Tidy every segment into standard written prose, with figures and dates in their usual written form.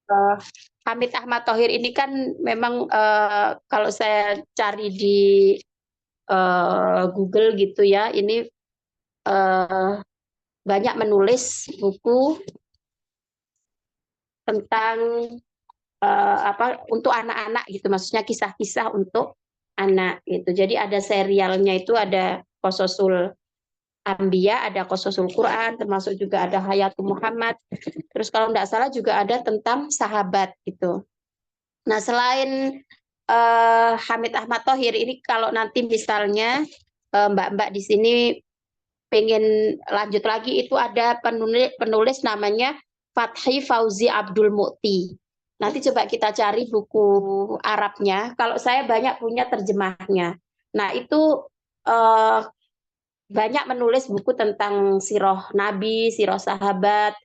eh, Hamid Ahmad Thohir ini kan memang kalau saya cari di Google gitu ya, ini eh, banyak menulis buku tentang apa untuk anak-anak gitu, maksudnya kisah-kisah untuk anak gitu. Jadi ada serialnya itu ada Qososul Ambia, ada Qososul Quran, termasuk juga ada Hayatul Muhammad. Terus kalau tidak salah juga ada tentang sahabat gitu. Nah, selain Hamid Ahmad Thohir ini kalau nanti misalnya Mbak-mbak di sini pengen lanjut lagi itu ada penulis namanya Fathi Fauzi Abdul Mukti. Nanti coba kita cari buku Arabnya. Kalau saya banyak punya terjemahnya. Nah, itu eh, banyak menulis buku tentang sirah Nabi, sirah sahabat,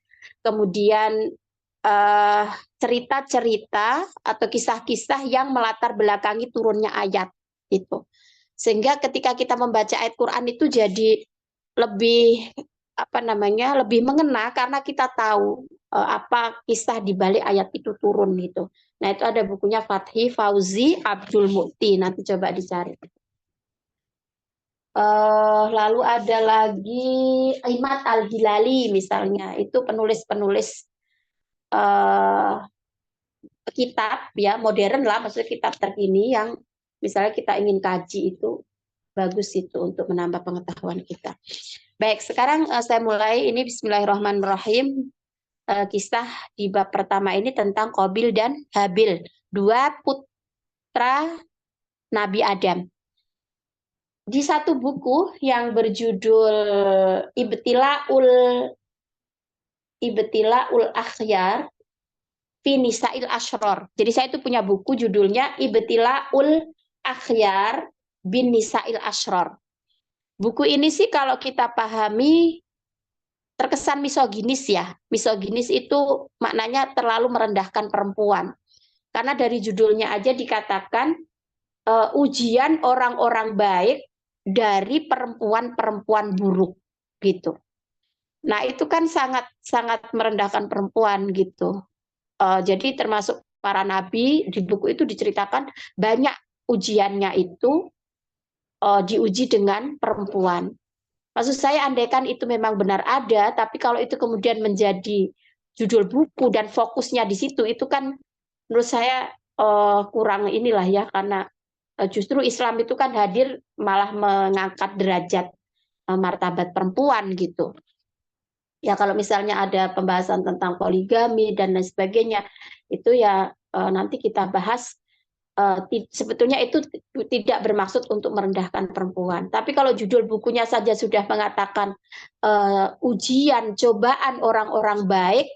kemudian eh, cerita-cerita atau kisah-kisah yang melatar belakangi turunnya ayat itu. Sehingga ketika kita membaca ayat Quran itu jadi lebih apa namanya lebih mengena karena kita tahu apa kisah di balik ayat itu turun gitu. Nah itu ada bukunya Fathi Fauzi Abdul Mukti, nanti coba dicari. Lalu ada lagi Imad Al-Hilali misalnya, itu penulis-penulis eh, kitab ya modern lah, maksudnya kitab terkini yang misalnya kita ingin kaji itu bagus itu untuk menambah pengetahuan kita. Baik, sekarang saya mulai ini Bismillahirrahmanirrahim. Kisah di bab pertama ini tentang Qabil dan Habil, dua putra Nabi Adam. Di satu buku yang berjudul Ibtilaul Ibtilaul Akhyar fi Nisail Ashror. Jadi saya itu punya buku judulnya Ibtilaul Akhyar bin Nisail Ashror. Buku ini sih kalau kita pahami terkesan misoginis ya. Misoginis itu maknanya terlalu merendahkan perempuan. Karena dari judulnya aja dikatakan ujian orang-orang baik dari perempuan-perempuan buruk gitu. Nah, itu kan sangat sangat merendahkan perempuan gitu. Jadi termasuk para nabi di buku itu diceritakan banyak ujiannya itu diuji dengan perempuan. Maksud saya andaikan itu memang benar ada, tapi kalau itu kemudian menjadi judul buku dan fokusnya di situ, itu kan menurut saya kurang inilah ya, karena justru Islam itu kan hadir malah mengangkat derajat martabat perempuan gitu. Ya kalau misalnya ada pembahasan tentang poligami dan lain sebagainya, itu ya nanti kita bahas. Sebetulnya itu tidak bermaksud untuk merendahkan perempuan. Tapi kalau judul bukunya saja sudah mengatakan ujian, cobaan orang-orang baik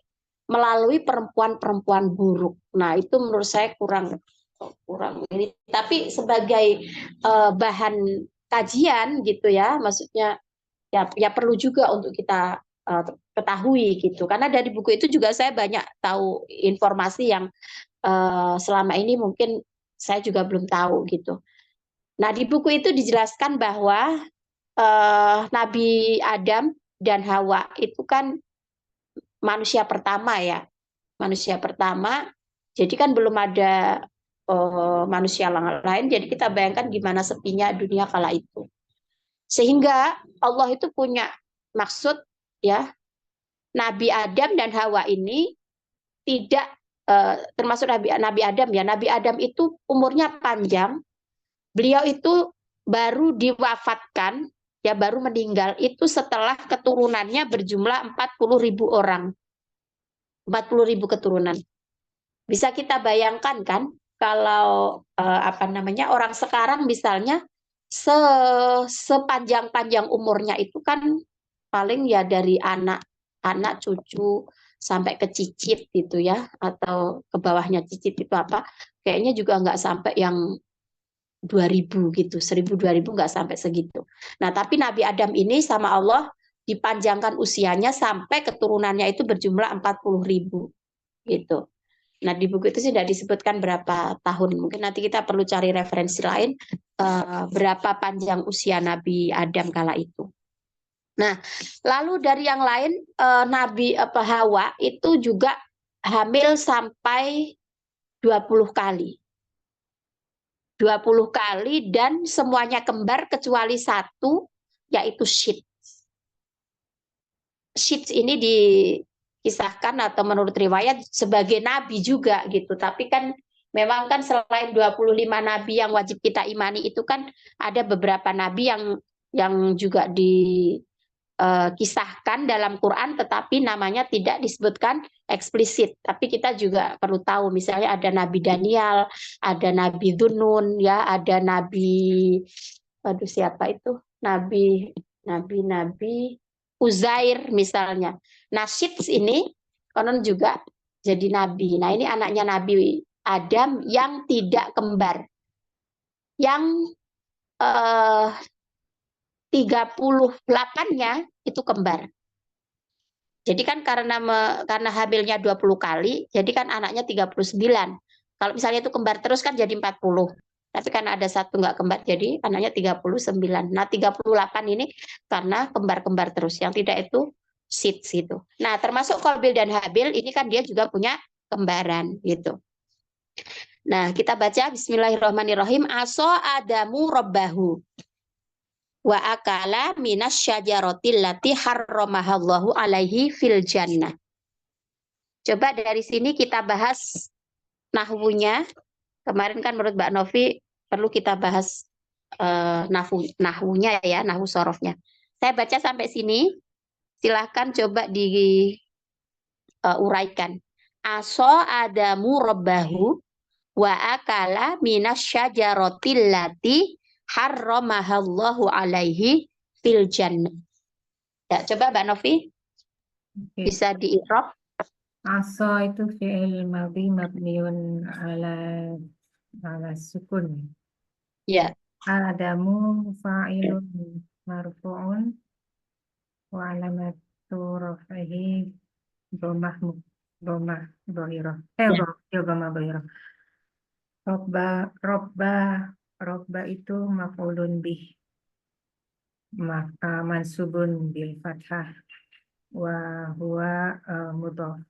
melalui perempuan-perempuan buruk. Nah, itu menurut saya kurang kurang ini. Tapi sebagai bahan kajian gitu ya, maksudnya ya perlu juga untuk kita ketahui gitu. Karena dari buku itu juga saya banyak tahu informasi yang selama ini mungkin saya juga belum tahu gitu. Nah, di buku itu dijelaskan bahwa Nabi Adam dan Hawa itu kan manusia pertama ya, manusia pertama. Jadi kan belum ada manusia lain. Jadi kita bayangkan gimana sepinya dunia kala itu. Sehingga Allah itu punya maksud ya, Nabi Adam dan Hawa ini tidak termasuk Nabi Adam ya. Nabi Adam itu umurnya panjang. Beliau itu baru diwafatkan, ya baru meninggal itu setelah keturunannya berjumlah 40.000 orang. 40.000 keturunan. Bisa kita bayangkan kan kalau apa namanya orang sekarang misalnya se sepanjang-panjang umurnya itu kan paling ya dari anak cucu sampai ke cicit gitu ya, atau ke bawahnya cicit itu apa, kayaknya juga nggak sampai yang 2000 gitu, 1000 2000 nggak sampai segitu. Nah, tapi Nabi Adam ini sama Allah dipanjangkan usianya sampai keturunannya itu berjumlah 40.000 gitu. Nah, di buku itu sudah disebutkan berapa tahun. Mungkin nanti kita perlu cari referensi lain berapa panjang usia Nabi Adam kala itu. Nah, lalu dari yang lain Nabi Hawa itu juga hamil sampai 20 kali. 20 kali dan semuanya kembar kecuali satu, yaitu Syit. Syit ini dikisahkan atau menurut riwayat sebagai nabi juga gitu. Tapi kan memang kan selain 25 nabi yang wajib kita imani itu kan ada beberapa nabi yang juga dikisahkan dalam Quran tetapi namanya tidak disebutkan eksplisit. Tapi kita juga perlu tahu misalnya ada Nabi Daniel, ada Nabi Dunun ya, ada Nabi aduh siapa itu? Nabi Uzair misalnya. Nasid ini konon juga jadi nabi. Nah, ini anaknya Nabi Adam yang tidak kembar. Yang 38-nya itu kembar. Jadi kan karena hamilnya 20 kali, jadi kan anaknya 39. Kalau misalnya itu kembar terus kan jadi 40. Tapi karena ada satu nggak kembar, jadi anaknya 39. Nah, 38 ini karena kembar-kembar terus. Yang tidak itu seeds gitu. Nah, termasuk Qabil dan Habil, ini kan dia juga punya kembaran gitu. Nah, kita baca Bismillahirrahmanirrahim. Aso Adamu Rabbahu wa akala minas syajaratil lati harramahallahu alaihi fil jannah. Coba dari sini kita bahas nahwunya. Kemarin kan menurut Mbak Novi perlu kita bahas nahwunya ya, nahwu sorofnya. Saya baca sampai sini. Silahkan coba diuraikan. Aso adamu robbahu wa akala minas syajaratil lati harramahallahu alaihi fil jannah. Ya, coba Mbak Novi Oke. bisa di-i'rab. Asa itu fi'il madhi mabniun ala sukun. Ya, Adamu fa'ilun marfu'un wa alamatu raf'ihi domah domah dohirah. ya. Domah dohirah. Robba robba itu maf'ulun bih. Maka mansubun bil fathah wa huwa mudhaf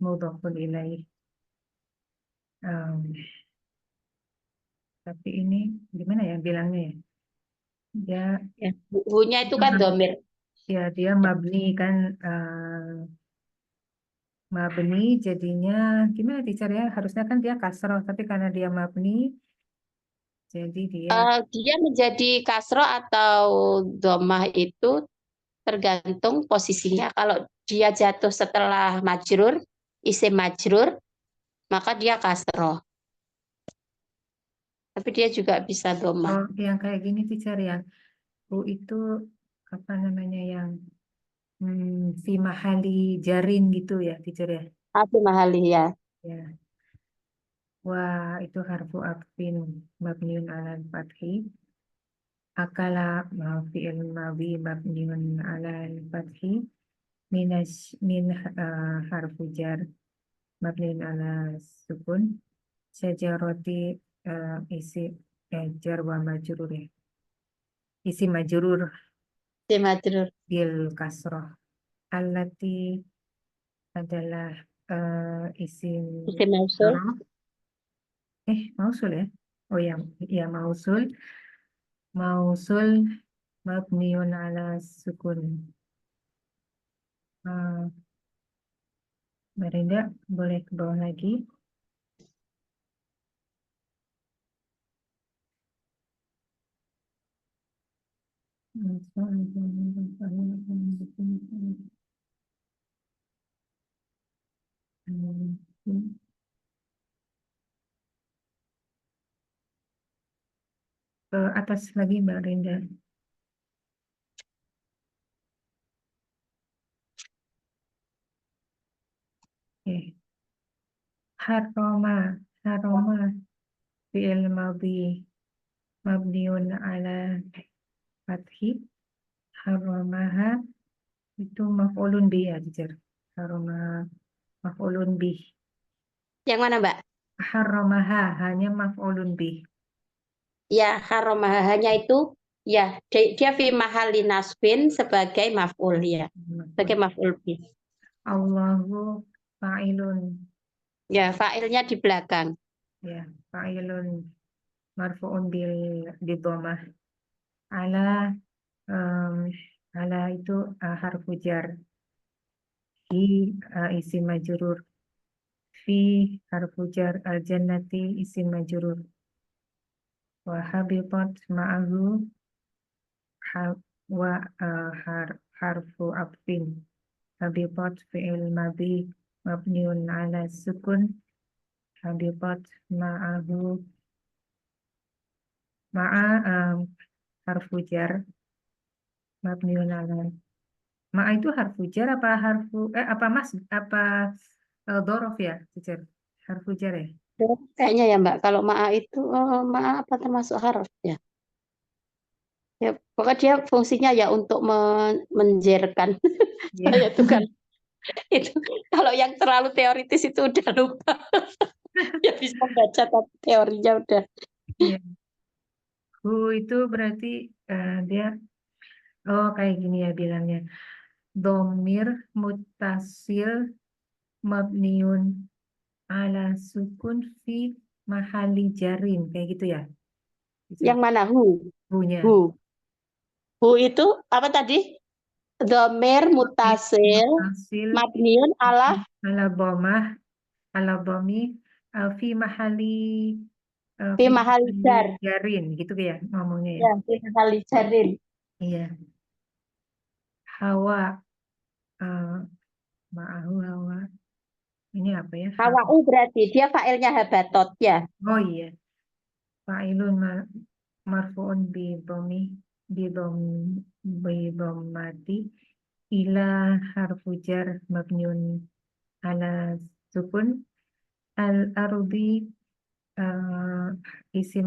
mudhafun ilaih. Tapi ini gimana ya bilangnya ya? Dia Ya. Hu-nya itu kan domir. ya dia mabni kan mabni jadinya gimana dicaranya? Harusnya kan dia kasroh tapi karena dia mabni jadi dia Dia menjadi kasro atau domah itu tergantung posisinya. Kalau dia jatuh setelah majrur, isim majrur, maka dia kasro. Tapi dia juga bisa domah. yang kayak gini dicar yang itu apa namanya yang fi mahali jarin gitu ya dicar ya. Aku mahali ya. Ya. Wah, itu harfu atfin mabniun ala fathi. Akala fi'il madhi mabniun ala fathi. Min harfu jar mabniun ala sukun. Syajarati isi jar wa majrur ya. Isi majrur Isim majrur. bil kasroh. Allati adalah isim Isim mausul. syaraf. Mausul ya. Oh ya, ya mausul. Mausul mabniun ala sukun. Marinda, boleh ke bawah lagi. Ke atas lagi Mbak Rinda. Oke. Haroma, haroma, fi'il madhi, mabniun ala fathi, haromaha, itu maf'ulun bih ya, teacher. Haroma, maf'ulun bih. Yang mana, Mbak? Haromaha, hanya maf'ulun bih. Ya, haromahanya itu ya dia fi mahali nasbin sebagai maf'ul ya. Sebagai maf'ul bih. Allahu fa'ilun, Ya, fa'ilnya di belakang. ya, fa'ilun marfu'un bil dhammah. Ala, em, ala itu harfu jar. Hi, isim majrur. Fi, harfu jar. Al jannati, isim majrur. Wa habitat ma'ahu, ha- wa harfu abfin. Habitat fi'il madhi mabniun ala sukun. Habitat ma'ahu ma'a harfu jar mabniun ala. Ma'a itu harfu jar apa apa mas apa dhorof ya, teacher? Harfu jar ya? Kayaknya ya Mbak, kalau ma'a itu ma'a apa termasuk harf ya? Ya, pokoknya dia fungsinya ya untuk menjerkan. Iya. Saya tuh kan itu kalau yang terlalu teoritis itu udah lupa. Ya bisa baca tapi teorinya udah. Iya. Hu itu berarti dia kayak gini ya bilangnya. Domir mutasil mabniun ala sukun fi mahali jarin kayak gitu ya, teacher? Yang mana hu? Hu-nya. Hu. Hu itu apa tadi? Domir Domir mutasil mutasil mabniun ala ala bomah ala bomi fi mahali fi fi mahal mahali jar. jarin gitu ya ngomongnya ya. Ya, fi mahal jarin. Iya. Hawa eh, ma'ahu hawa. Ini apa ya? Hawa'u berarti dia fa'ilnya habatot ya. Oh iya. Fa'ilun marfu'un bi dom bi dhammati ila harfu jar mabniun ala sukun al ardi isim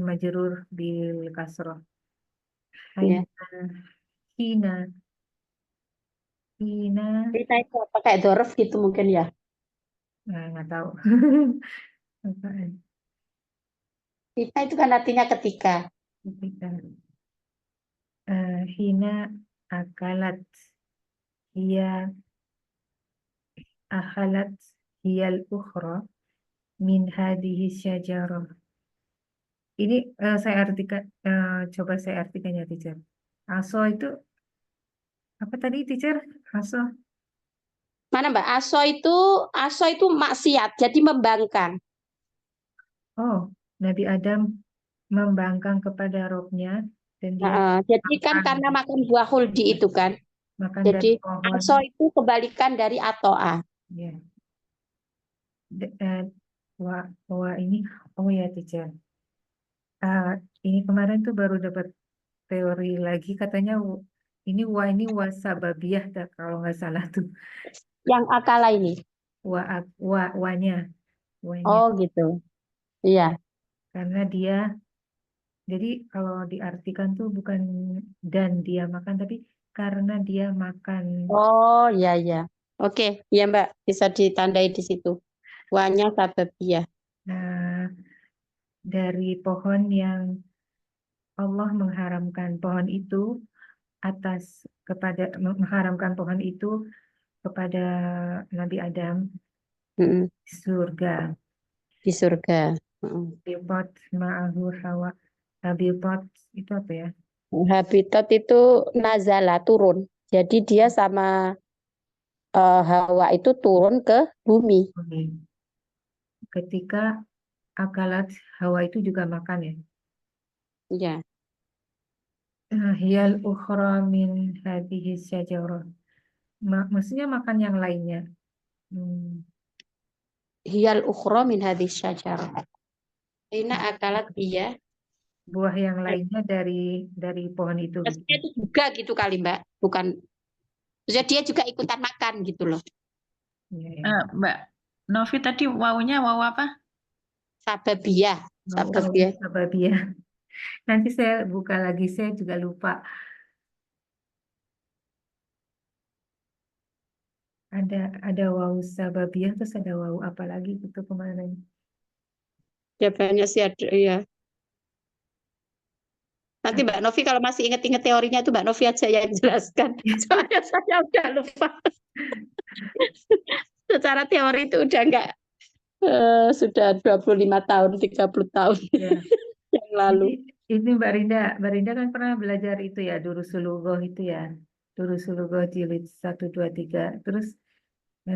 majrur bil kasroh. Ya. Hina hina Kita itu pakai dorf gitu mungkin ya. nggak tahu. Apaan? Kita itu kan artinya ketika. Ketika hina akalat ia akhalat hiyal ukhra min hadhihi syajarah. Ini saya artikan, coba saya artikan ya, teacher. Aso itu apa tadi, teacher? Aso. Mana Mbak? Aso itu maksiat, jadi membangkang. Oh, Nabi Adam membangkang kepada Robnya dan dia Jadi kan makan karena makan buah huldi itu kan. makan dari Jadi pohon. aso itu kebalikan dari atoa. Ya. De- eh, wah ini, oh ya, teacher. Ah, ini kemarin tuh baru dapat teori lagi katanya ini wasababiyah kalau nggak salah tuh. Yang akala ini. Wanya wanya Oh gitu. Iya. karena dia jadi kalau diartikan tuh bukan dan dia makan tapi karena dia makan. Oh iya iya. Oke, iya Mbak, bisa ditandai di situ. Wanya sababiyah. Nah, dari pohon yang Allah mengharamkan pohon itu mengharamkan pohon itu kepada Nabi Adam Mm-mm. di surga. Di surga. Mm-mm. Bipot ma'ahu hawa. Bipot itu apa ya? Habitat itu nazala turun. Jadi dia sama Hawa itu turun ke bumi. Oke. Ketika akalat Hawa itu juga makan ya. Iya. Hiyal ukhra min hadhihi syajarah. Maksudnya makan yang lainnya. Hmm, Hiyal ukhra min hadis syajarah. Ina akalat iya. buah yang lainnya dari pohon itu gitu. Maksudnya itu juga gitu kali Mbak. Bukan. Maksudnya dia juga ikutan makan gitu loh. Ya, ya. Mbak Novi tadi wawunya wawu apa? Sababiyah. Wow, Sababiyah. sababiyah. Nanti saya buka lagi, saya juga lupa. Ada wawu sababiyah, terus ada wawu apa lagi gitu kemarin. Jawabannya sih ada ya. Nanti Mbak Novi kalau masih inget-inget teorinya itu Mbak Novi aja yang jelaskan. Soalnya saya udah lupa. secara teori itu udah enggak sudah 25 tahun, 30 tahun Ya. yang lalu. Ini Mbak Rinda kan pernah belajar itu ya, Durusul Lughoh itu ya. Durusul Lughoh jilid 1, 2, 3. Terus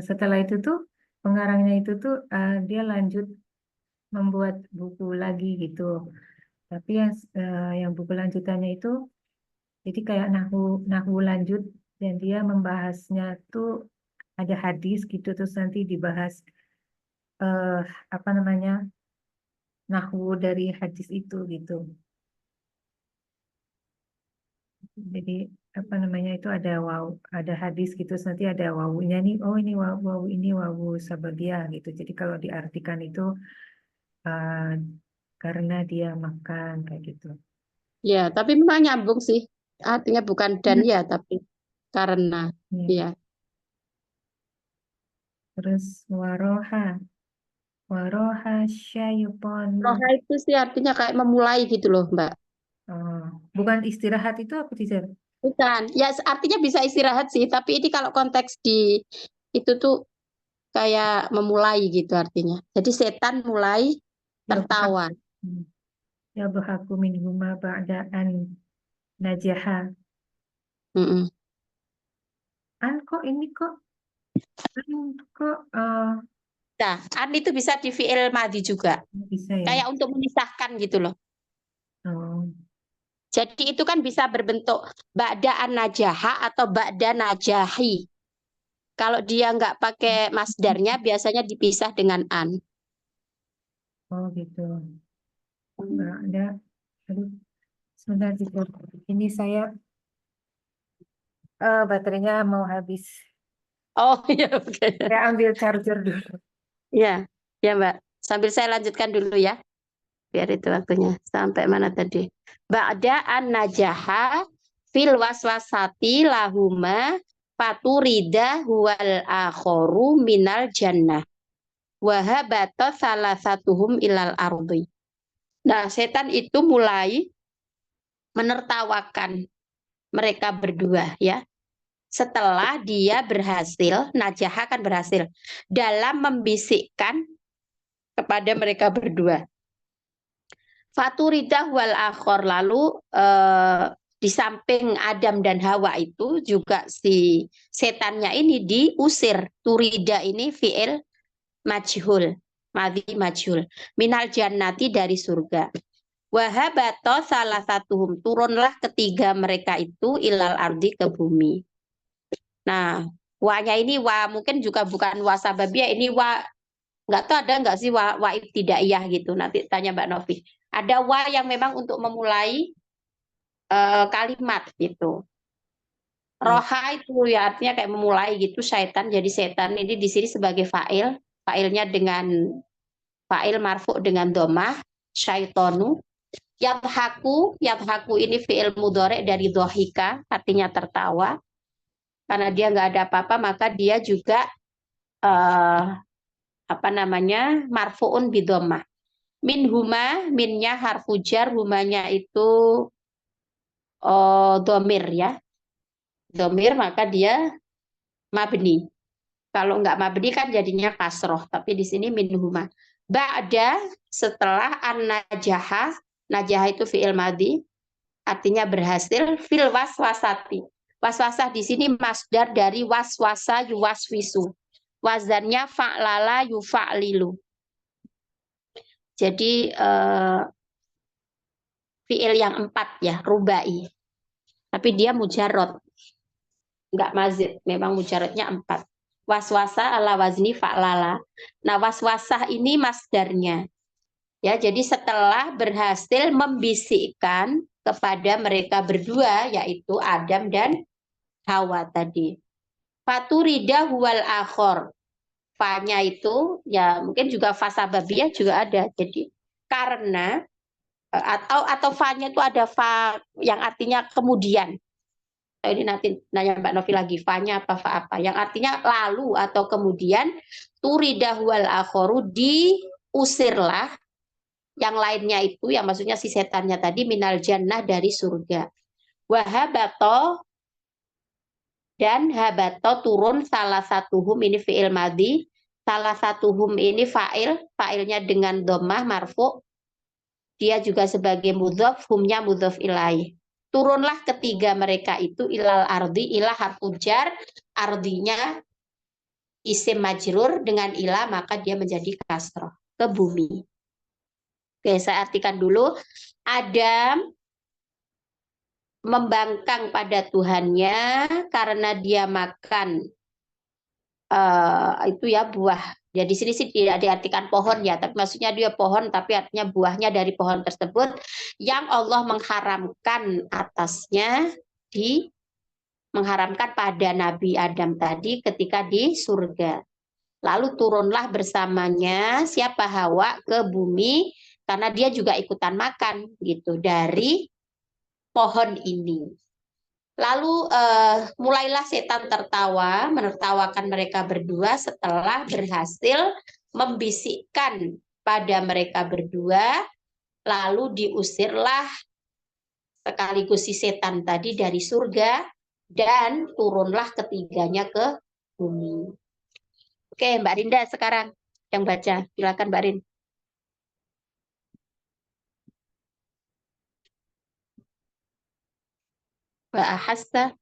setelah itu tuh pengarangnya itu tuh dia lanjut membuat buku lagi gitu. Tapi yang buku lanjutannya itu jadi kayak nahu lanjut dan dia membahasnya tuh ada hadis gitu terus nanti dibahas apa namanya nahwu dari hadis itu gitu. Jadi apa namanya itu ada ada hadis gitu terus nanti ada wawunya nih, oh ini wawu ini wawu sababiyah gitu. Jadi kalau diartikan itu eh, karena dia makan kayak gitu. Ya, tapi memang nyambung sih. Artinya bukan dan ya, tapi karena. Ya. Ya. Terus waroha syaiton. Roha itu sih artinya kayak memulai gitu loh, Mbak. Oh, bukan istirahat itu apa teacher? Bukan. Ya, artinya bisa istirahat sih, tapi ini kalau konteks di itu tuh kayak memulai gitu artinya. Jadi setan mulai Ya, tertawa. ya bahaku minhuma ba'daan najaha. Mm-mm. Kok ini kok Nah, an itu bisa di fi'il madhi juga. bisa ya? Kayak untuk memisahkan gitu loh. Oh, Jadi itu kan bisa berbentuk ba'daan najaha atau ba'da najahi. Kalau dia nggak pakai masdarnya, biasanya dipisah dengan an. oh gitu. Nggak ada. Aduh, sebentar teacher. Ini saya baterainya mau habis. Oh iya, oke. Saya ambil charger dulu. Ya, ya Mbak. Sambil saya lanjutkan dulu ya. Biar itu waktunya. Sampai mana tadi? Ba'da an najaha fil waswasati lahuma faturida huwal akhoru minal jannah. Wahabata salah satuhum ilal ardi. Nah, setan itu mulai menertawakan mereka berdua ya. Setelah dia berhasil, Najaha kan berhasil dalam membisikkan kepada mereka berdua. Faturidah wal akhor, lalu di samping Adam dan Hawa itu juga si setannya ini diusir. Turida ini fi'il majhul, madhi majhul. Minal jannati, dari surga. Wahabato salah satuhum, turunlah ketiga mereka itu ilal ardi, ke bumi. Nah, wanya ini mungkin juga bukan wa sababiyah, ini nggak tahu ada nggak sih wa ibtidaiyah gitu. Nanti tanya Mbak Novi. Ada wa yang memang untuk memulai kalimat gitu. Roha itu ya artinya kayak memulai gitu, syaitan. Jadi setan ini di sini sebagai fa'il, fa'ilnya dengan fa'il marfu dengan domah, syaitonu. Yadhaku ini fi'il mudhari dari dohika, artinya tertawa. Karena dia nggak ada apa-apa, maka dia juga marfuun bidomah. Min huma, minnya harfu jar, humanya itu domir ya. Domir, maka dia mabni. Kalau nggak mabni kan jadinya kasroh, tapi di sini min huma. Ba'da, setelah an-najaha, najaha itu fi'il madhi, artinya berhasil, fil waswasati. Waswasah di sini masdar dari waswasa yuwaswisu. Wazannya fa'lala yufa'lilu. Jadi fi'il yang 4 ya, rubai. Tapi dia mujarrad. Enggak mazid, memang mujarradnya 4. Waswasa ala wazni fa'lala. Nah, waswasah ini masdarnya. Ya, jadi setelah berhasil membisikkan kepada mereka berdua, yaitu Adam dan Hawa tadi. Faturida huwal akhor. Fa-nya itu ya mungkin juga fa sababiyah juga ada. Jadi karena atau fa-nya itu ada fa yang artinya kemudian. Ini nanti nanya Mbak Novi lagi, fa-nya apa fa apa? Yang artinya lalu atau kemudian, turida huwal akhoru, diusirlah yang lainnya itu, yang maksudnya si setannya tadi, minal jannah, dari surga. Wahabato, dan habato turun salah satuhum, ini fi'il madhi, salah satu hum ini fa'ilnya dengan dhammah marfu, dia juga sebagai mudhof, humnya mudhof ilaih. Turunlah ketiga mereka itu ilal ardi, ilah harfu jar, ardinya isim majrur dengan ilah, maka dia menjadi kasroh, ke bumi. Oke, saya artikan dulu. Adam membangkang pada Tuhannya karena dia makan itu ya buah. Ya di sini sih tidak diartikan pohon ya, tapi maksudnya dia pohon, tapi artinya buahnya dari pohon tersebut yang Allah mengharamkan atasnya, mengharamkan pada Nabi Adam tadi ketika di surga. Lalu turunlah bersamanya siapa Hawa ke bumi karena dia juga ikutan makan gitu dari pohon ini. Lalu mulailah setan tertawa, menertawakan mereka berdua setelah berhasil membisikkan pada mereka berdua, lalu diusirlah sekaligus si setan tadi dari surga dan turunlah ketiganya ke bumi. Oke, Mbak Rinda sekarang yang baca. Silakan Mbak Rin. Mbak Ahassa.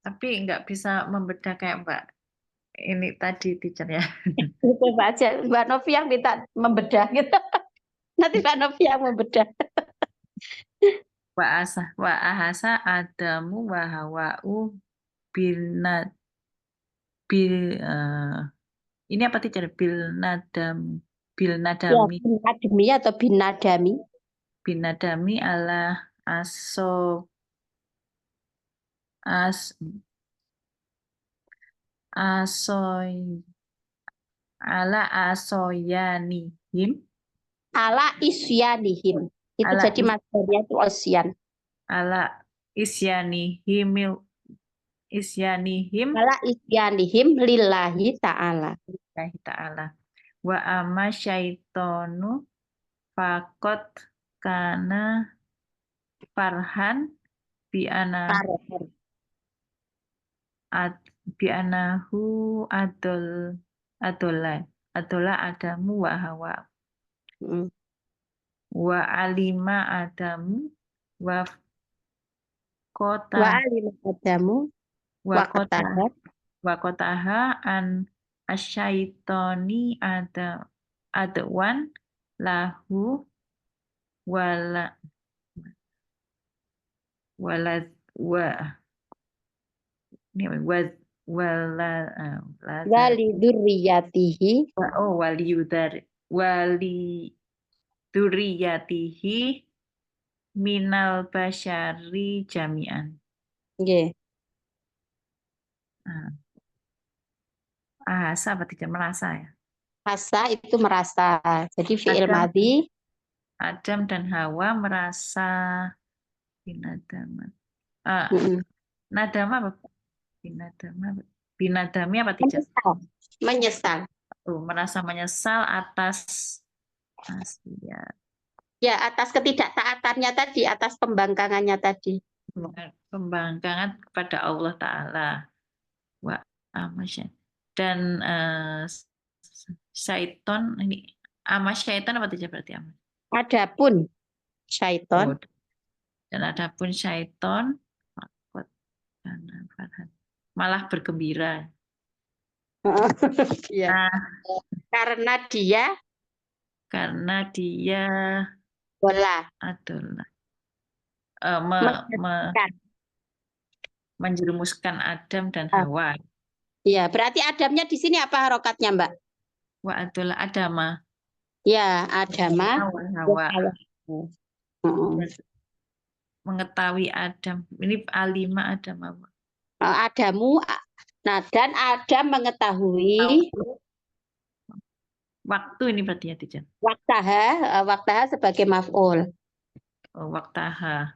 Tapi nggak bisa membedah kayak Mbak ini tadi teacher ya. Itu aja. Mbak Novi yang minta membedah gitu. Nanti Mbak Novi yang membedah. Wa ahasa Adamu wa Hawa'u binad bil ini apa teacher? Ya, binadami atau binadami. Binadami ala aso asoy ala asoyanihim Ala isyanihim. Itu ala jadi masdarnya itu osyan. ala isyanihim Ala isyanihim lillahi ta'ala. lillahi ta'ala wa amma syaitonu fakot kana farhan bi Farhan. anahu adola Adamu wa Hawa Mm. wa alima Adamu wa Wa kota alim adamu wa qataha. wa kotaha an asyaitoni adwan lahu wala wala wa ini Wali dzurriyyatihi. wali duriyatihi minal basyari jami'an. Nggih. Ahasa apa tidak merasa ya? Hasa itu merasa. Jadi fi'il Adam. madhi. Adam dan Hawa merasa binadama. Nadama apa? Binadami apa tidak? Menyesal. Merasa menyesal atas ya, Ya, atas ketidaktaatannya tadi, atas pembangkangannya tadi. pembangkangan kepada Allah Ta'ala. Dan syaiton ini syaiton apa tidak berarti amas? Adapun syaiton. Dan adapun syaiton malah bergembira. Ya. Karena dia bola adalah menjerumuskan Adam dan Hawa. Ya, berarti Adamnya di sini apa harokatnya, Mbak? Wa adalah Adama. Ya, Adama. Hawa. Mengetahui Adam. Ini alima Adam apa? Adamu. Nah, dan Adam mengetahui waktu ini berarti ya, Tijan. Waktaha sebagai maf'ul. Waktaha.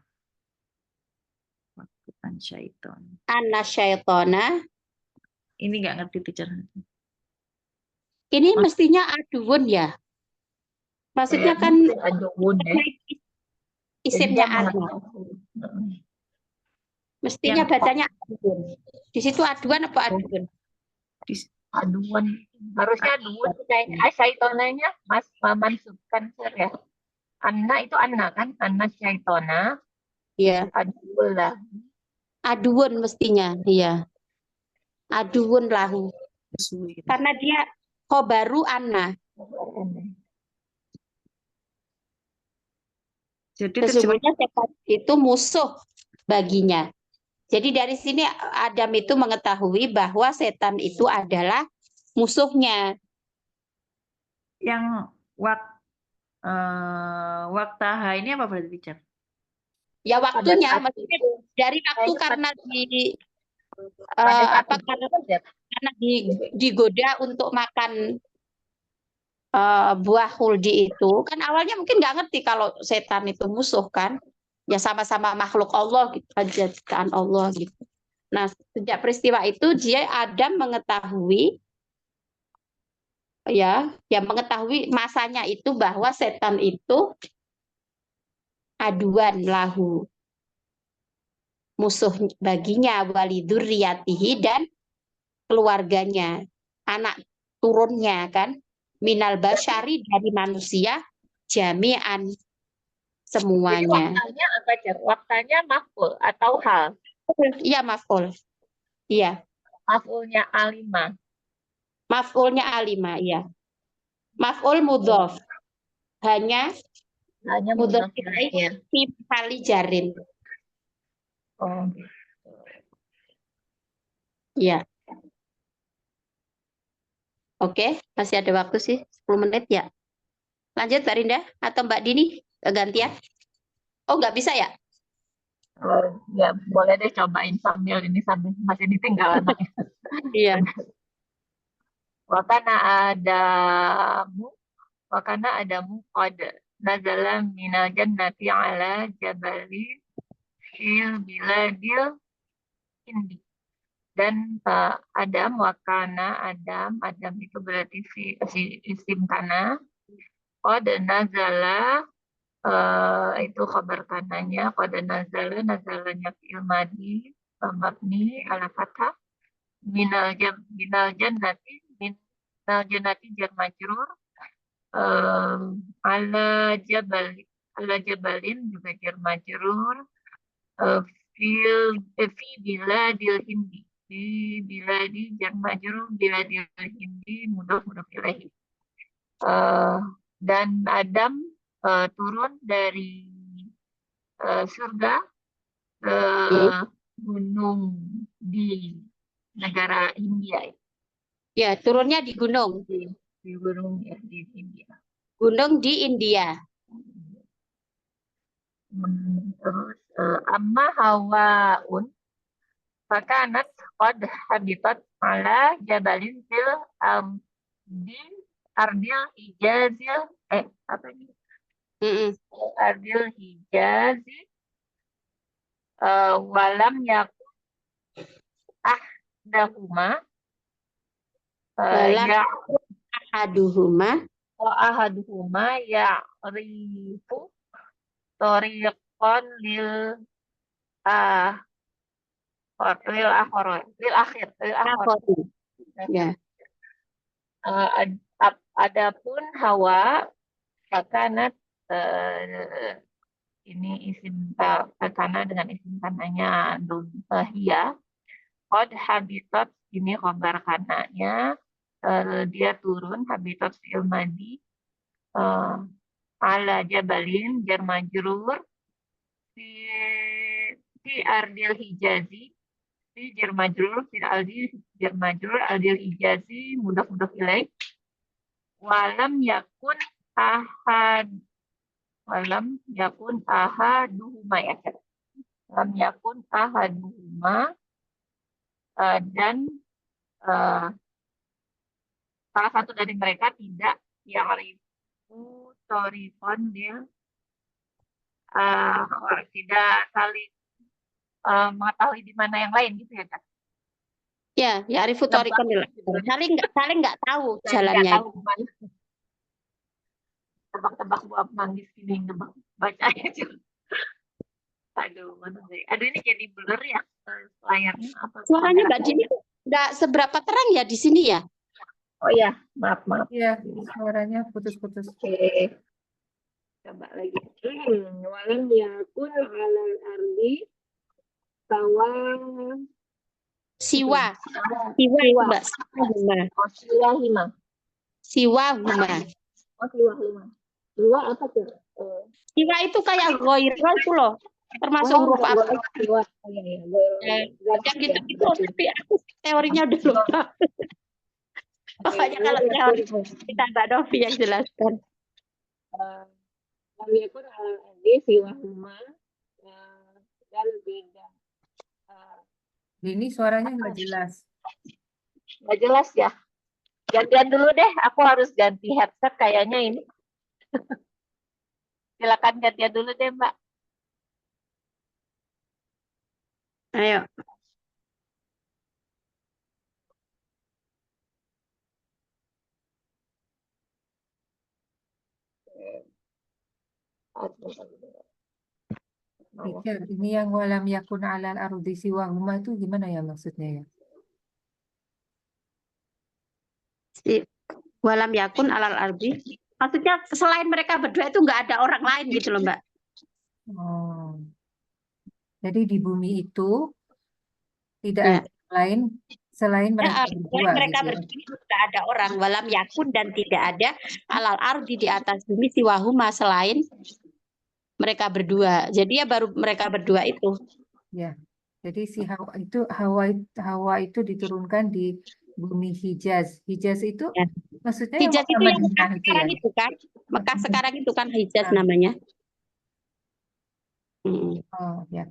Waktu syaiton. Anasyaitona. Ini nggak ngerti Tijan. Ini mestinya aduun ya. Maksudnya kan aduun ya. Isimnya ana. Mestinya bacanya Di situ aduan apa Oh, aduan? Aduan. Harusnya aduan kayaknya. Syaitonanya Mas Mansubkan Sir ya. Anna itu Anna kan? Anna syaitona. Iya, Aduan lah. aduan mestinya, iya. Aduun lahu. Karena dia khobaru anna. Jadi terjemah Sesungguhnya setan itu musuh baginya. Jadi dari sini Adam itu mengetahui bahwa setan itu adalah musuhnya. yang waktaha ini apa berarti, Teacher? Ya Pada waktunya, saat maksudnya itu. dari waktu Kayaknya karena pada saat apa itu aja. karena digoda untuk makan buah huldi itu, kan awalnya mungkin nggak ngerti kalau setan itu musuh kan, ya sama-sama makhluk Allah gitu, ciptaan Allah gitu. Nah, sejak peristiwa itu dia Adam mengetahui ya mengetahui masanya itu bahwa setan itu aduan lahu, musuh baginya, walidurriyatihi dan keluarganya, anak turunnya kan, minal basyari dari manusia jami'an Jadi semuanya. waktanya apa aja? Waktanya maf'ul atau hal. Iya maf'ul. Iya, Maf'ulnya alimah. maf'ulnya alimah, iya. Maf'ul mudhof. Hanya Hanya mudhof mudhof ilaihnya. fi kali jarin. Oh. Iya. Oke, masih ada waktu sih 10 menit ya. Lanjut Mbak Rinda atau Mbak Dini gantian? Oh, nggak bisa ya? Ya boleh deh cobain sambil masih ditinggal anaknya. Iya. Wakana Adamu qad nazala minal jannati ala jabali fil biladil hindi. Dan Adam itu berarti si isim kana. Qad nazala itu kabar kananya. Qad nazalanya fi'il madi mabni ala fathah minal jannati jar majrur ala jabal ala jabalin juga jar majrur fi biladil hindi di biladi jar majrur biladil hindi mudhof ilaih. Dan Adam turun dari surga ke gunung di negara India. Ya, turunnya di gunung. Di gunung ya, di India. Gunung di India. Terus amma hawaun fakanat qad habitat ala jabalin di ardil hijazil apa ini? Ardil hijazi walam yakun ahdahuma Walam ya ahaduhuma ya'rifu tariqan lil akhir. akhori. Ya. Adapun Hawa fakanat ini isim fakana dengan isim kananya hiya. Qad habitat ini khabar kananya dia turun habitat fi'il madi ala jabalin jar majrur fi ardil hijazi fi jar majrur fi ardil hijazi mudhof ilaih walam yakun ahaduhuma ya. Lam yakun ahaduhuma dan salah satu dari mereka tidak yang ribu torikon dia tidak saling mengetahui di mana yang lain gitu ya Kak? Ya, ya arifu tariqan saling nggak tahu jalannya. Nggak tahu kemana. Tebak-tebak buat manggis gini, baca aja. Aduh, ini jadi blur ya. layarnya apa? Suaranya Mbak Dini nggak seberapa terang ya di sini ya? Oh ya, maaf. Iya, suaranya putus-putus. Oke, coba lagi. Walam yakun alal ardi sawa Siwa. Siwa itu Mbak. Siwa. Oh, siwahima. Siwa huma. Oh, siwahima. Siwa apa tuh? Siwa itu kayak goiro itu loh. Termasuk huruf apa? Siwa. Oh, iya. Yang gitu-gitu. Tapi aku teorinya udah lupa. Pokoknya kalau teori kita Mbak Novi yang jelaskan. Lam yakun alal ardi siwahuma dan beda. Ini suaranya nggak jelas. Nggak jelas ya. Gantian dulu deh, aku harus ganti headset kayaknya ini. Silakan gantian dulu deh, Mbak. Ayo. Teacher, ini yang walam yakun alal ardi siwahuma itu gimana ya maksudnya ya? Walam yakun alal ardi. Maksudnya selain mereka berdua itu nggak ada orang lain gitu loh Mbak. Oh. Jadi di bumi itu tidak Ya. ada yang lain selain mereka Selain berdua mereka gitu ya. berdua itu nggak ada orang. Walam yakun dan tidak ada alal ardi di atas bumi siwahuma selain mereka berdua. Jadi ya baru mereka berdua itu. Ya. Jadi si Hawa itu diturunkan di bumi Hijaz. Hijaz itu Ya. maksudnya yang Hijaz itu Mekah yang Mekah Madinah itu ya. sekarang itu kan. Mekah sekarang itu kan Hijaz Nah. namanya. Mm. Oh ya.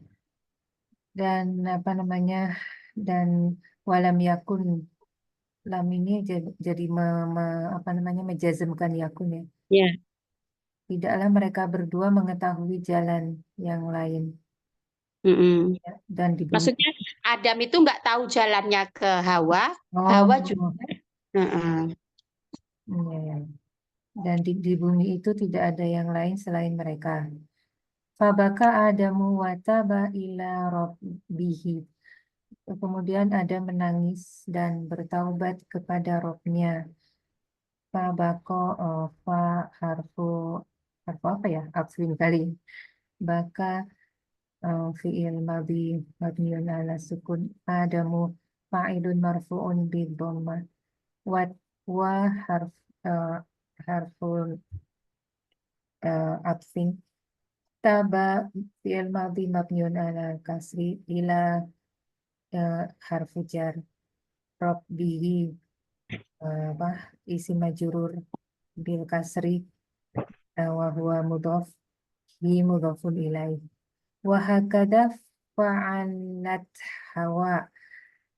Dan apa namanya? Dan walam yakun lam ini jadi apa namanya menjazmkan yakun ya. Ya. Tidaklah mereka berdua mengetahui jalan yang lain. Mm-mm. Ya. Dan di bumi. Maksudnya Adam itu nggak tahu jalannya ke Hawa, Oh, Hawa juga. Mm-mm. iya, ya. Dan di bumi itu tidak ada yang lain selain mereka. Fabaka Adamu wataba ila rabbihi. Kemudian Adam menangis dan bertaubat kepada Robnya. Fabako fa harfu apa ya? Atfin kali. Baka fi'il madhi mabniun ala sukun Adamu fa'ilun marfu'un bi dhammah. Wa harful atfin. Taba fi'il madhi mabniun ala kasri ila harfu jar. Rabbihi apa isim majrur bil kasri wa huwa mudhaf hi mudhafun ilaih. Wa hakadha fa'alat Hawa.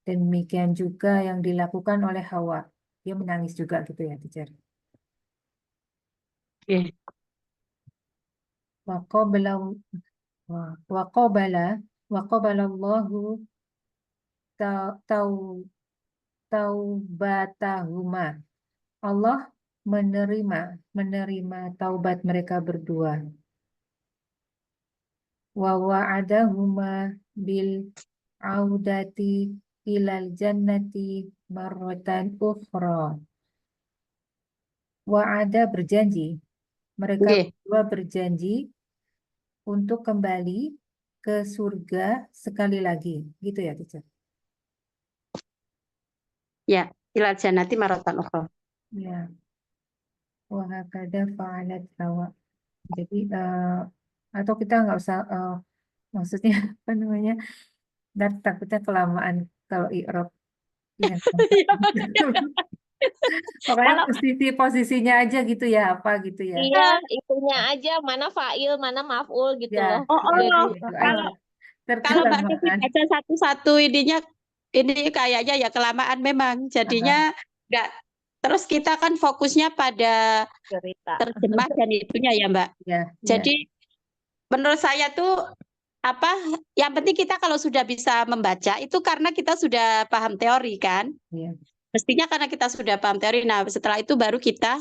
Demikian juga yang dilakukan oleh Hawa. Dia menangis juga gitu ya, teacher. Oke. Waqabala Allahu taubatahuma. Allah menerima taubat mereka berdua. Wa wa'adahuma bil audati ilal jannati marratan ukhra. Wa'ada berjanji. Mereka Oke. berdua berjanji untuk kembali ke surga sekali lagi. Gitu ya, teacher? Ya, ilal jannati maratan ukhra. Ya. Wa hakada fa'alat Hawa. Jadi atau kita nggak usah maksudnya apa namanya? Dan takutnya kelamaan kalau i'rab. Ya, pokoknya posisinya aja gitu ya, apa gitu ya. Iya, itunya aja mana fa'il, mana maf'ul gitu Ya, loh. Oh, jadi oh. itu Kalau aja. kalau Mbak Novi Terkelamaan. baca satu-satu ininya, ini kayaknya ya kelamaan memang. Jadinya nggak. Terus kita kan fokusnya pada Cerita. terjemah dan itunya ya Mbak. Ya, Jadi menurut saya tuh apa? Yang penting kita kalau sudah bisa membaca itu karena kita sudah paham teori kan. ya. Mestinya karena kita sudah paham teori. Nah setelah itu baru kita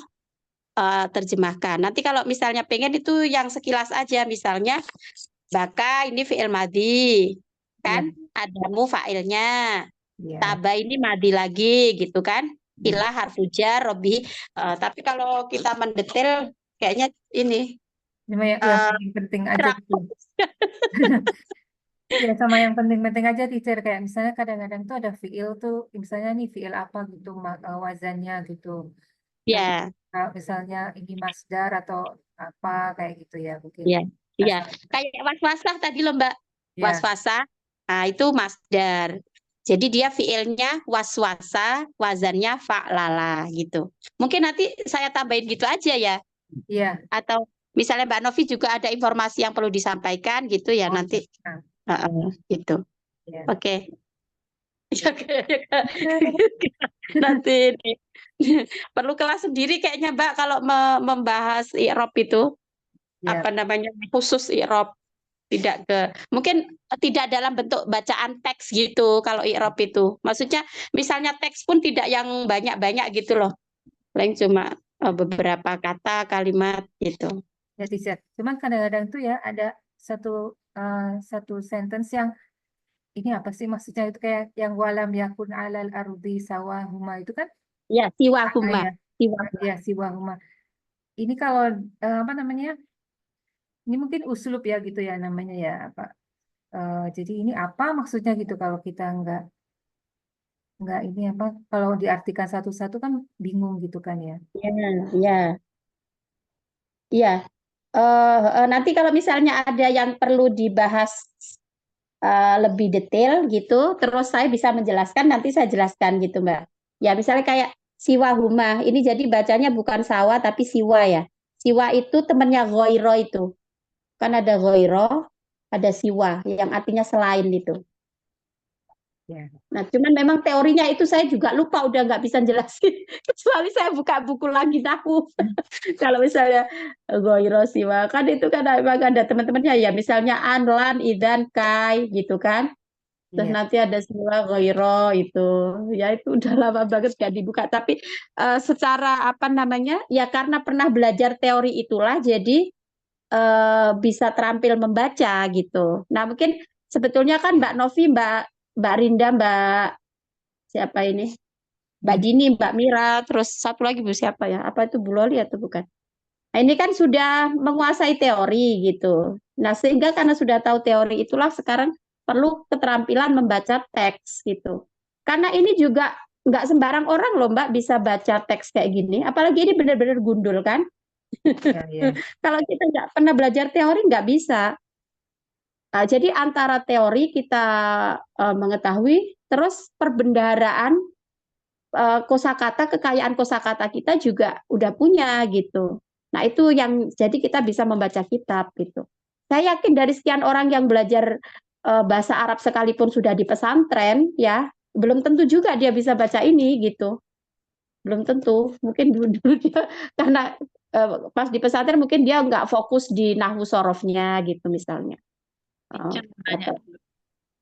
terjemahkan. Nanti kalau misalnya pengen itu yang sekilas aja, misalnya baka ini fi'il madhi kan, adamu fa'ilnya, Ya. taba ini madi lagi gitu kan. Hmm. Ilah harfu jar, robi. Tapi kalau kita mendetail kayaknya ini Cuma yang eh, paling penting aja gitu. rapuh. Ya sama yang penting-penting aja teacher, kayak misalnya kadang-kadang tuh ada fiil tuh, misalnya nih fiil apa gitu wazannya gitu. Nah, Ya, misalnya ini masdar atau apa kayak gitu ya mungkin. ya, ya. Asal Kayak waswasah tadi loh Mbak. ya, Waswasah. Nah, itu masdar. Jadi dia fiilnya waswasa, wazannya fa'lala gitu. Mungkin nanti saya tambahin gitu aja ya. iya. Atau misalnya Mbak Novi juga ada informasi yang perlu disampaikan gitu ya nanti. Nah, Gitu. ya. Oke. Ya, nanti ini. Perlu kelas sendiri kayaknya Mbak kalau membahas i'rab itu Ya. apa namanya khusus i'rab, tidak mungkin tidak dalam bentuk bacaan teks gitu kalau i'rab itu. Maksudnya misalnya teks pun tidak yang banyak-banyak gitu loh. Paling cuma beberapa kata, kalimat gitu. Ya teacher. Cuman kadang-kadang tuh ya ada satu sentence yang ini apa sih maksudnya itu kayak yang walam yakun alal ardi sawahuma itu kan Ya, ya siwahuma. Siwahuma. ya siwahuma. Ini kalau apa namanya? Ini mungkin uslub ya gitu ya namanya ya apa? Jadi ini apa maksudnya gitu kalau kita nggak ini apa? Kalau diartikan satu-satu kan bingung gitu kan ya? Ya, ya, iya. Nanti kalau misalnya ada yang perlu dibahas lebih detail gitu, terus saya bisa menjelaskan, nanti saya jelaskan gitu Mbak. Ya misalnya kayak siwahuma, ini jadi bacanya bukan sawa tapi siwa ya. Siwa itu temannya ghoiro itu. Kan ada ghoiro, ada siwa yang artinya selain itu. Ya. Nah, cuman memang teorinya itu saya juga lupa, udah nggak bisa jelasin. Kecuali saya buka buku lagi tahu. Kalau misalnya Ghoiro Siwa, kan itu kan memang ada teman-temannya ya. Misalnya Anlan, Idan, Kai gitu kan. Terus Iya. nanti ada Siwa, Ghoiro itu. Ya itu udah lama banget nggak dibuka. Tapi secara apa namanya, ya karena pernah belajar teori itulah, jadi bisa terampil membaca gitu. Nah mungkin sebetulnya kan Mbak Novi, Mbak Rinda, Mbak siapa ini? Mbak Dini, Mbak Mira, terus satu lagi Bu siapa ya? Apa itu Bu Loli atau bukan? Nah, ini kan sudah menguasai teori gitu. Nah, sehingga karena sudah tahu teori itulah sekarang perlu keterampilan membaca teks gitu. Karena ini juga nggak sembarang orang loh Mbak bisa baca teks kayak gini. Apalagi ini benar-benar gundul kan. Ya, ya. Kalau kita nggak pernah belajar teori nggak bisa. Nah, jadi antara teori kita mengetahui, terus perbendaharaan kosakata, kekayaan kosakata kita juga udah punya gitu. Nah, itu yang jadi kita bisa membaca kitab gitu. Saya yakin dari sekian orang yang belajar bahasa Arab sekalipun sudah di pesantren ya, belum tentu juga dia bisa baca ini gitu. Belum tentu. Mungkin dulu dia karena pas di pesantren mungkin dia nggak fokus di nahwu sorofnya gitu misalnya. Teacher mau nanya dulu.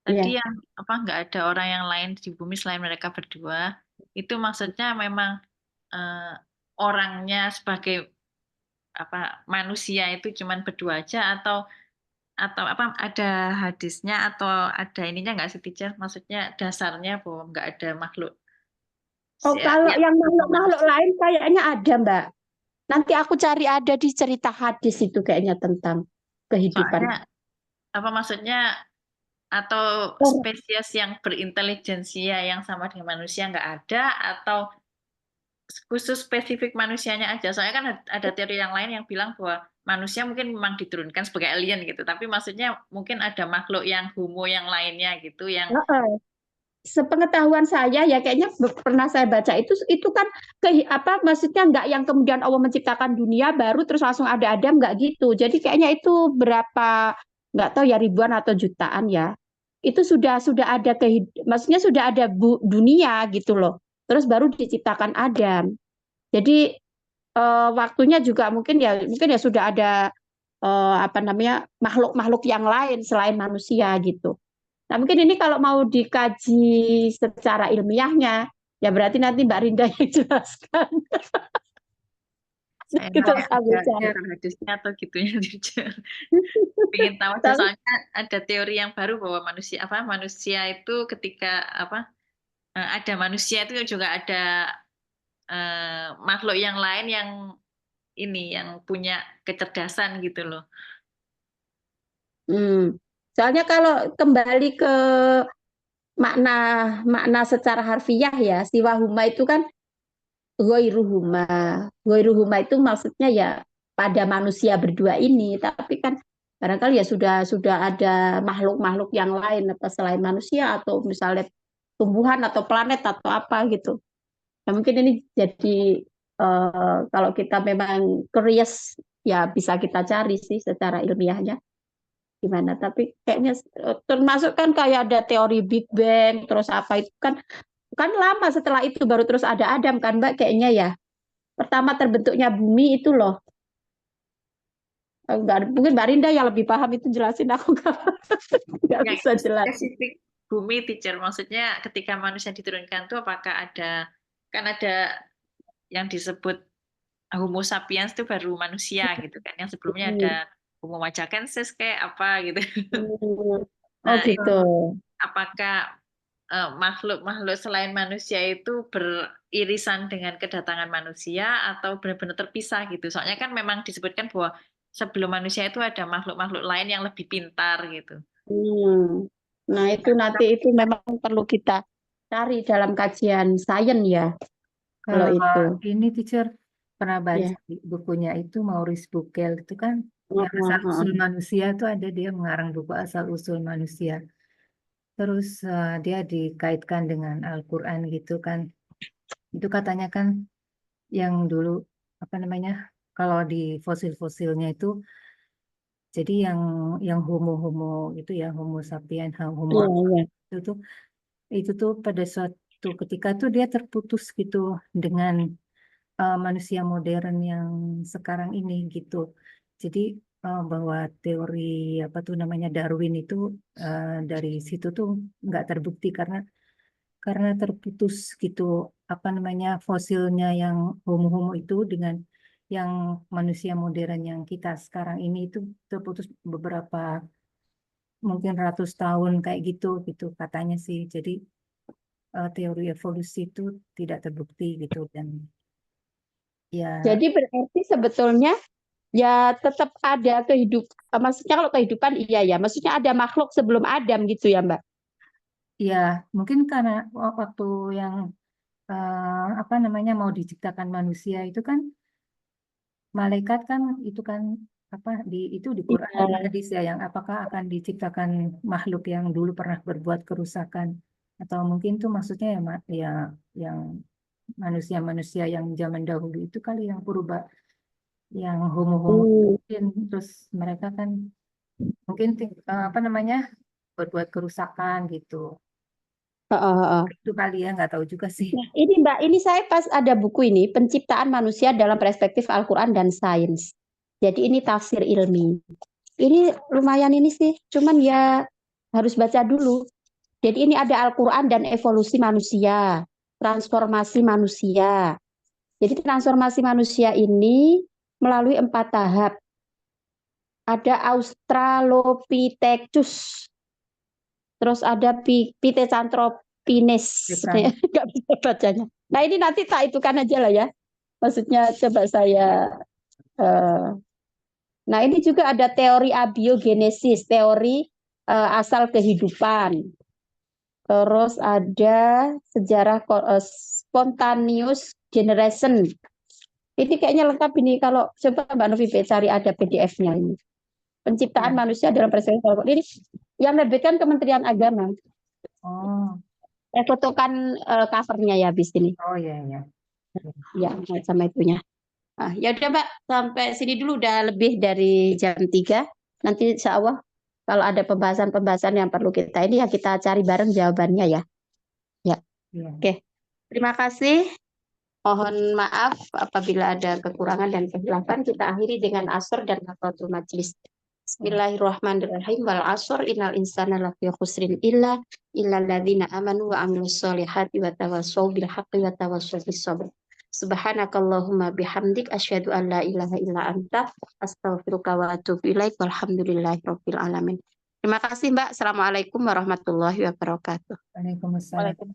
Tadi yang apa nggak ada orang yang lain di bumi selain mereka berdua, itu maksudnya memang orangnya sebagai apa manusia itu cuman berdua aja atau apa ada hadisnya atau ada ininya nggak sih teacher? Maksudnya dasarnya bahwa nggak ada makhluk Oh, kalau yang makhluk manusia. lain kayaknya ada, Mbak. Nanti aku cari ada di cerita hadis itu kayaknya tentang kehidupan. Soalnya apa maksudnya atau Oh, spesies yang berintelijensia yang sama dengan manusia nggak ada atau khusus spesifik manusianya aja. Soalnya kan ada teori yang lain yang bilang bahwa manusia mungkin memang diturunkan sebagai alien gitu, tapi maksudnya mungkin ada makhluk yang homo yang lainnya gitu yang sepengetahuan saya ya kayaknya pernah saya baca itu kan apa maksudnya nggak yang kemudian Allah menciptakan dunia baru terus langsung ada Adam nggak gitu. Jadi kayaknya itu berapa nggak tahu ya ribuan atau jutaan ya. Itu sudah ada maksudnya sudah ada dunia gitu loh. Terus baru diciptakan Adam. Jadi waktunya juga mungkin ya sudah ada apa namanya makhluk-makhluk yang lain selain manusia gitu. Nah mungkin ini kalau mau dikaji secara ilmiahnya ya berarti nanti Mbak Rinda yang jelaskan. Saya Kita nanya sambil ada cari. hadisnya atau gitunya teacher. Pengen tahu aja Tapi soalnya ada teori yang baru bahwa manusia itu ketika ada manusia itu juga ada makhluk yang lain yang punya kecerdasan gitu loh. soalnya kalau kembali ke makna makna secara harfiah ya, siwahuma itu kan ghairuhuma. Ghairuhuma itu maksudnya ya pada manusia berdua ini, tapi kan barangkali ya sudah ada makhluk-makhluk yang lain atau selain manusia atau misalnya tumbuhan atau planet atau apa gitu. Nah, mungkin ini jadi kalau kita memang curious ya bisa kita cari sih secara ilmiahnya gimana. Tapi kayaknya termasuk kan kayak ada teori Big Bang terus apa itu kan lama setelah itu baru terus ada Adam kan Mbak kayaknya ya. Pertama terbentuknya bumi itu loh. Mungkin Mbak Rinda yang lebih paham itu jelasin aku nggak Yang bisa jelas. spesifik bumi teacher, maksudnya ketika manusia diturunkan itu apakah kan ada yang disebut Homo sapiens itu baru manusia gitu kan, yang sebelumnya ada Homo majakensis kayak apa gitu. Oh Nah, gitu. apakah makhluk-makhluk selain manusia itu beririsan dengan kedatangan manusia atau benar-benar terpisah gitu? Soalnya kan memang disebutkan bahwa sebelum manusia itu ada makhluk-makhluk lain yang lebih pintar gitu. Nah itu nanti itu memang perlu kita cari dalam kajian sains ya. Kalau itu. Ini teacher pernah baca Ya. di bukunya itu Maurice Bucaille itu kan yang asal-usul manusia itu ada dia mengarang buku asal-usul manusia. Terus dia dikaitkan dengan Al-Quran gitu kan. Itu katanya kan yang dulu apa namanya kalau di fosil-fosilnya itu jadi yang homo-homo itu ya Homo sapien, Homo Iya, iya. itu tuh pada suatu ketika tuh dia terputus gitu dengan manusia modern yang sekarang ini gitu. Jadi bahwa teori apa tuh namanya Darwin itu dari situ tuh nggak terbukti karena terputus gitu apa namanya fosilnya yang homo-homo itu dengan yang manusia modern yang kita sekarang ini itu terputus beberapa mungkin ratus tahun kayak gitu katanya sih. Jadi teori evolusi itu tidak terbukti gitu dan ya Jadi berarti sebetulnya ya tetap ada kehidupan. Maksudnya kalau kehidupan iya ya. Maksudnya ada makhluk sebelum Adam gitu ya Mbak. ya mungkin karena waktu yang apa namanya mau diciptakan manusia itu kan malaikat kan itu kan apa itu di Quran Iya. ada hadis ya yang apakah akan diciptakan makhluk yang dulu pernah berbuat kerusakan atau mungkin tuh maksudnya ya yang manusia-manusia yang zaman dahulu itu kali yang purba yang homo-homo mungkin terus mereka kan mungkin apa namanya berbuat kerusakan gitu itu kali ya nggak tahu juga sih. Nah, ini Mbak, ini saya pas ada buku ini, Penciptaan Manusia dalam Perspektif Al-Quran dan Sains. Jadi ini tafsir ilmi. Ini lumayan ini sih, cuman ya harus baca dulu. Jadi ini ada Al-Quran dan evolusi manusia, transformasi manusia. Jadi transformasi manusia ini melalui 4 tahap. Ada Australopithecus, terus ada Pithecanthropines, nggak bisa bacanya. Nah ini nanti tak itukan aja lah ya. Maksudnya coba saya. Nah ini juga ada teori abiogenesis, teori asal kehidupan. Terus ada sejarah spontaneous generation. Ini kayaknya lengkap ini kalau coba Mbak Novi cari ada PDF-nya ini. Penciptaan manusia dalam perspektif Al-Quran. Ini yang menerbitkan Kementerian Agama. Oh. Saya fotokan covernya ya habis ini. Oh ya ya. Ya sama itunya. Ya udah Mbak, sampai sini dulu udah lebih dari jam 3. Nanti insya Allah kalau ada pembahasan-pembahasan yang perlu kita ini ya kita cari bareng jawabannya ya. Ya. Oke. Terima kasih. Mohon maaf apabila ada kekurangan dan kehilafan. Kita akhiri dengan asr dan kafaratul majlis. Bismillahirrahmanirrahim. Wal asr innal insana lafi khusrin illal ladzina amanu wa amilus solihati wa tawassaw bil haqqi wa tawassaw bis sabr. Subhanakallahumma bihamdik asyhadu an la ilaha illa anta astaghfiruka wa atubu ilaik walhamdulillahirabbil alamin. Terima kasih Mbak. Assalamualaikum warahmatullahi wabarakatuh. Waalaikumsalam.